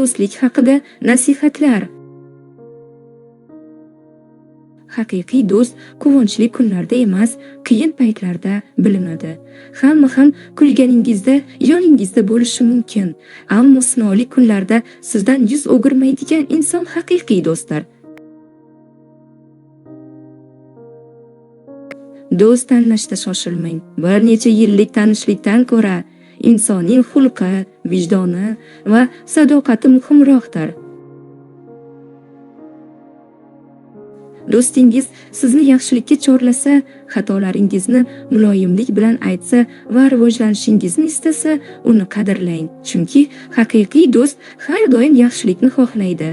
do'stlik haqida nasihatlar. Haqiqiy do'st quvonchli kunlarda emas, qiyin paytlarda bilinadi. Hamma ham kulganingizda yoningizda bo'lishi mumkin, ammo sinovli kunlarda sizdan yuz o'girmaydigan inson haqiqiy do'stdir. Do'st tanlashda shoshilmang. Bir necha yillik tanishlikdan ko'ra insonning xulqi, vijdoni va sadoqati muhimroqdir. Do'stingiz sizni yaxshilikka chorlasa, xatolaringizni muloyimlik bilan aytsa va rivojlanishingizni istasa, uni qadrlang. Chunki haqiqiy do'st har doim yaxshilikni xohlaydi.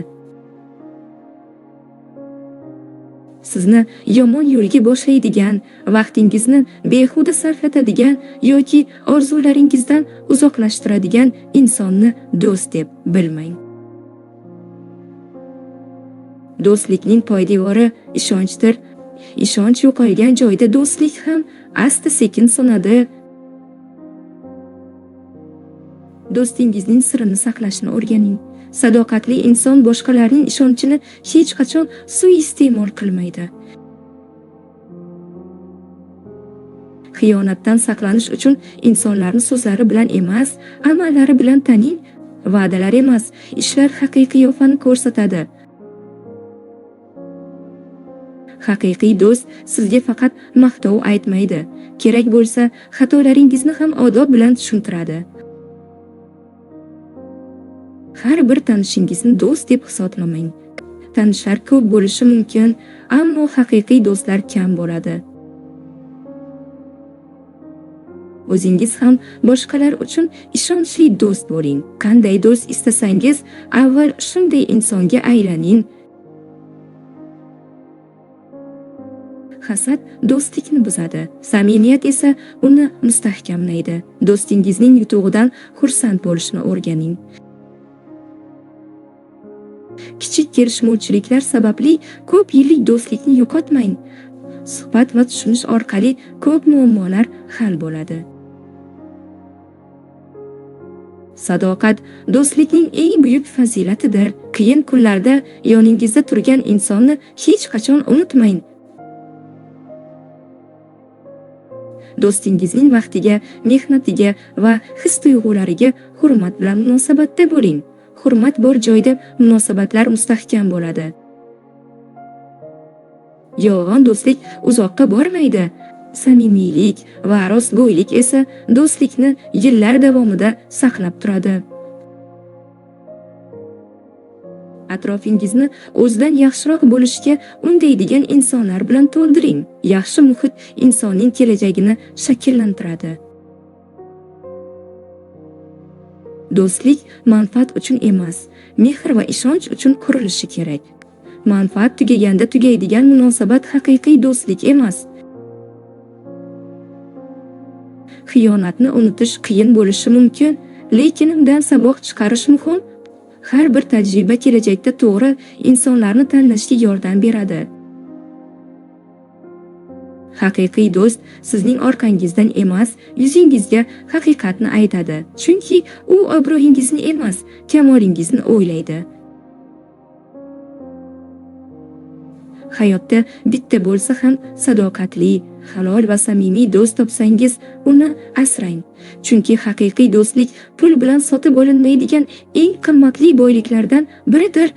Sizni yomon yo'lga boshlaydigan, vaqtingizni behuda sarflatadigan yoki orzularingizdan uzoqlashtiradigan insonni do'st deb bilmang. Do'stlikning poydevori ishonchdir. Ishonch yo'qolgan joyda do'stlik ham asta-sekin so'nadi. Do'stingizning sirini saqlashni o'rganing. Sadoqatli inson boshqalarning ishonchini hech qachon suiiste'mol qilmaydi. Xiyonatdan saqlanish uchun insonlarni so'zlari bilan emas, amallari bilan taning. Va'dalar emas, ishlar haqiqiy qiyofani ko'rsatadi. Haqiqiy do'st sizga faqat maqtov aytmaydi. Kerak bo'lsa, xatolaringizni ham odob bilan tushuntiradi. Har bir tanishingizni do'st deb hisoblamang. Tanishlar ko'p bo'lishi mumkin, ammo haqiqiy do'stlar kam bo'ladi. O'zingiz ham boshqalar uchun ishonchli do'st bo'ling. Qanday do'st istasangiz, avval shunday insonga aylaning. Hasad do'stlikni buzadi, samimiyat esa uni mustahkamlaydi. Do'stingizning yutug'idan xursand bo'lishni o'rganing. Kichik kelishmovchiliklar sababli ko'p yillik do'stlikni yo'qotmang. Suhbat va tushunish orqali ko'p muammolar hal bo'ladi. Sadoqat do'stlikning eng buyuk fazilatidir. Qiyin kunlarda yoningizda turgan insonni hech qachon unutmang. Do'stingizning vaqtiga, mehnatiga va his-tuyg'ulariga hurmat bilan munosabatda bo'ling. Hurmat bor joyda munosabatlar mustahkam bo'ladi. Yolg'on do'stlik uzoqqa bormaydi. Samimiylik va rostgo'ylik esa do'stlikni yillar davomida saqlab turadi. Atrofingizni o'zidan yaxshiroq bo'lishga undaydigan insonlar bilan to'ldiring. Yaxshi muhit insonning kelajagini shakllantiradi. Do'stlik manfaat uchun emas, mehr va ishonch uchun qurilishi kerak. Manfaat tugaganda tugaydigan munosabat haqiqiy do'stlik emas. Xiyonatni unutish qiyin bo'lishi mumkin, lekin undan saboq chiqarish muhim. Har bir tajriba kelajakda to'g'ri insonlarni tanlashga yordam beradi. Haqiqiy do'st sizning orqangizdan emas, yuzingizga haqiqatni aytadi. Chunki u obro'yingizni emas, kamolingizni o'ylaydi. Hayotda bitta bo'lsa ham sadoqatli, halol va samimiy do'st topsangiz, uni asrang. Chunki haqiqiy do'stlik pul bilan sotib olinmaydigan eng qimmatli boyliklardan biridir.